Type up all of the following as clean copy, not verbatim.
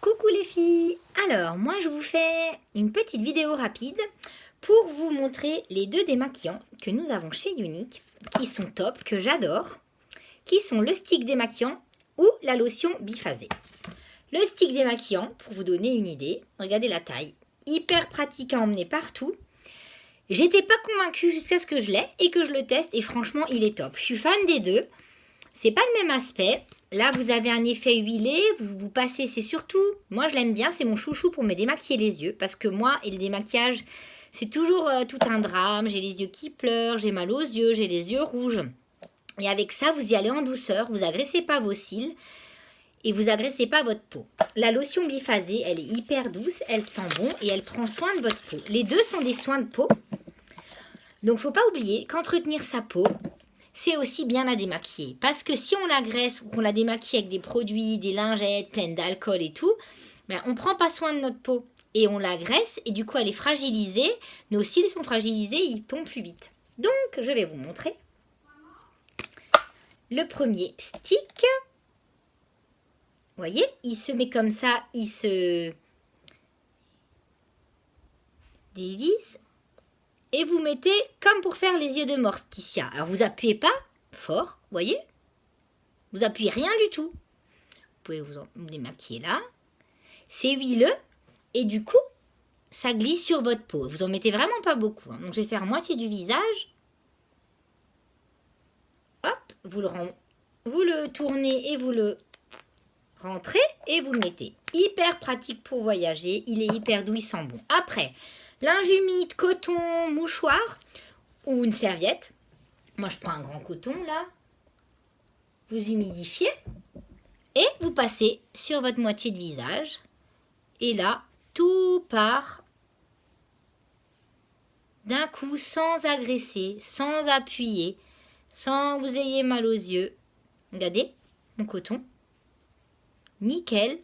Coucou les filles. Alors moi je vous fais une petite vidéo rapide pour vous montrer les deux démaquillants que nous avons chez Younique, qui sont top, que j'adore, qui sont le stick démaquillant ou la lotion biphasée. Le stick démaquillant, pour vous donner une idée, regardez la taille, hyper pratique à emmener partout. J'étais pas convaincue jusqu'à ce que je l'ai et que je le teste et franchement il est top. Je suis fan des deux. C'est pas le même aspect. Là, vous avez un effet huilé, vous passez, c'est surtout, moi je l'aime bien, c'est mon chouchou pour me démaquiller les yeux. Parce que moi, et le démaquillage, c'est toujours tout un drame. J'ai les yeux qui pleurent, j'ai mal aux yeux, j'ai les yeux rouges. Et avec ça, vous y allez en douceur, vous agressez pas vos cils et vous agressez pas votre peau. La lotion biphasée, elle est hyper douce, elle sent bon et elle prend soin de votre peau. Les deux sont des soins de peau. Donc, faut pas oublier qu'entretenir sa peau, c'est aussi bien la démaquiller. Parce que si on l'agresse ou qu'on la démaquille avec des produits, des lingettes pleines d'alcool et tout, ben, on ne prend pas soin de notre peau. Et on l'agresse et du coup elle est fragilisée. Nos cils sont fragilisés, ils tombent plus vite. Donc je vais vous montrer le premier stick. Vous voyez, il se met comme ça, il se dévisse. Et vous mettez comme pour faire les yeux de Morticia. Alors vous appuyez pas fort, vous voyez. Vous appuyez rien du tout. Vous pouvez vous démaquiller là. C'est huileux et du coup, ça glisse sur votre peau. Vous en mettez vraiment pas beaucoup. Donc je vais faire moitié du visage. Hop, vous le tournez et vous le rentrez et vous le mettez. Hyper pratique pour voyager. Il est hyper doux, il sent bon. Après, linge humide, coton, mouchoir ou une serviette. Moi, je prends un grand coton, là. Vous humidifiez et vous passez sur votre moitié de visage. Et là, tout part d'un coup sans agresser, sans appuyer, sans que vous ayez mal aux yeux. Regardez, mon coton. Nickel.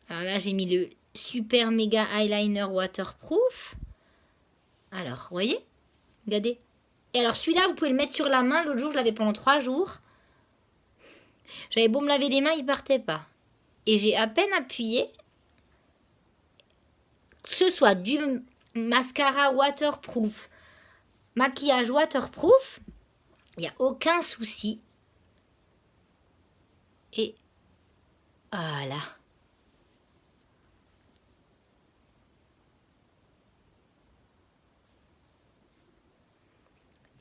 Alors là, j'ai mis le super méga eyeliner waterproof. Alors, vous voyez? Regardez. Et alors celui-là, vous pouvez le mettre sur la main. L'autre jour, je l'avais pendant 3 jours. J'avais beau me laver les mains, il partait pas. Et j'ai à peine appuyé. Que ce soit du mascara waterproof, maquillage waterproof, il n'y a aucun souci. Et voilà.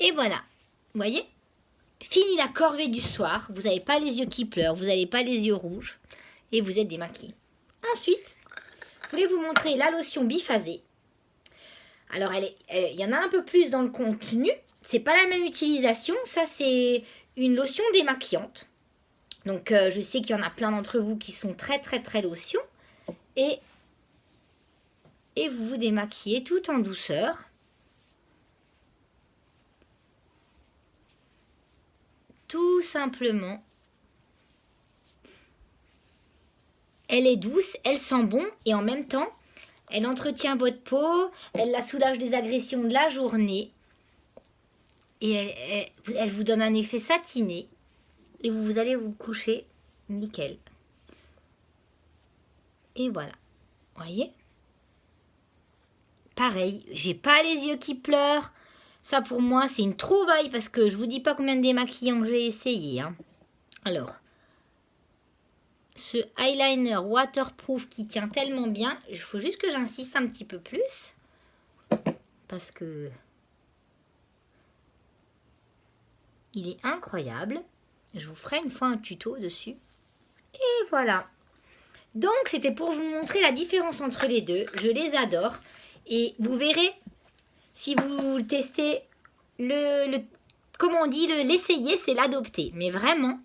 Et voilà, vous voyez, fini la corvée du soir, vous n'avez pas les yeux qui pleurent, vous n'avez pas les yeux rouges et vous êtes démaquillé. Ensuite, je voulais vous montrer la lotion biphasée. Alors, il y en a un peu plus dans le contenu, c'est pas la même utilisation, ça c'est une lotion démaquillante. Donc, je sais qu'il y en a plein d'entre vous qui sont très lotion et vous vous démaquillez tout en douceur. Tout simplement. Elle est douce, elle sent bon et en même temps, elle entretient votre peau, elle la soulage des agressions de la journée et elle vous donne un effet satiné et vous allez vous coucher nickel. Et voilà, voyez. Pareil, j'ai pas les yeux qui pleurent. Ça pour moi c'est une trouvaille parce que je vous dis pas combien de démaquillants j'ai essayé. Hein. Alors, ce eyeliner waterproof qui tient tellement bien, il faut juste que j'insiste un petit peu plus. Parce que il est incroyable. Je vous ferai une fois un tuto dessus. Et voilà. Donc c'était pour vous montrer la différence entre les deux. Je les adore. Et vous verrez, si vous testez, comment on dit, l'essayer, c'est l'adopter. Mais vraiment,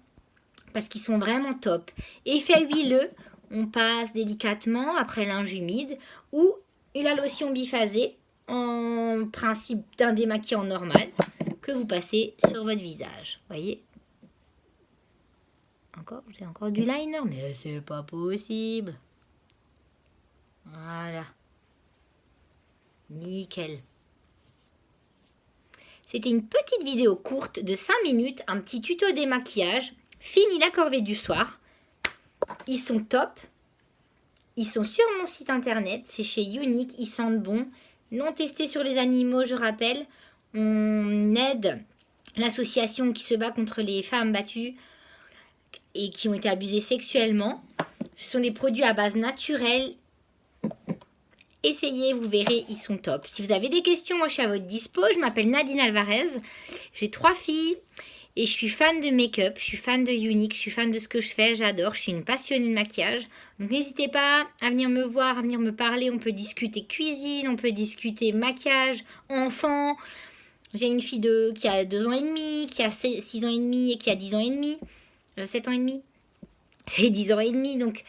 parce qu'ils sont vraiment top. Effet huileux, on passe délicatement après linge humide. Ou la lotion biphasée, en principe d'un démaquillant normal, que vous passez sur votre visage. Voyez ? J'ai encore du liner, mais c'est pas possible. Voilà. Nickel. C'était une petite vidéo courte de 5 minutes, un petit tuto démaquillage. Fini la corvée du soir. Ils sont top. Ils sont sur mon site internet, c'est chez Unique, ils sentent bon. Non testés sur les animaux, je rappelle. On aide l'association qui se bat contre les femmes battues et qui ont été abusées sexuellement. Ce sont des produits à base naturelle. Essayez, vous verrez, ils sont top. Si vous avez des questions, moi je suis à votre dispo. Je m'appelle Nadine Alvarez. J'ai 3 filles et je suis fan de make-up. Je suis fan de Unique. Je suis fan de ce que je fais. J'adore. Je suis une passionnée de maquillage. Donc n'hésitez pas à venir me voir, à venir me parler. On peut discuter cuisine, on peut discuter maquillage, enfant. J'ai une fille qui a 2 ans et demi, qui a 6 ans et demi et qui a 10 ans et demi. 7 ans et demi. C'est 10 ans et demi. Donc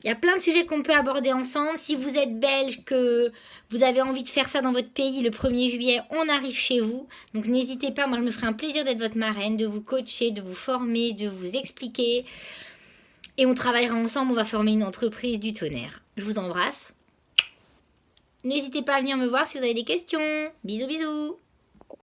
il y a plein de sujets qu'on peut aborder ensemble. Si vous êtes belge, que vous avez envie de faire ça dans votre pays le 1er juillet, on arrive chez vous. Donc n'hésitez pas, moi je me ferai un plaisir d'être votre marraine, de vous coacher, de vous former, de vous expliquer. Et on travaillera ensemble, on va former une entreprise du tonnerre. Je vous embrasse. N'hésitez pas à venir me voir si vous avez des questions. Bisous bisous.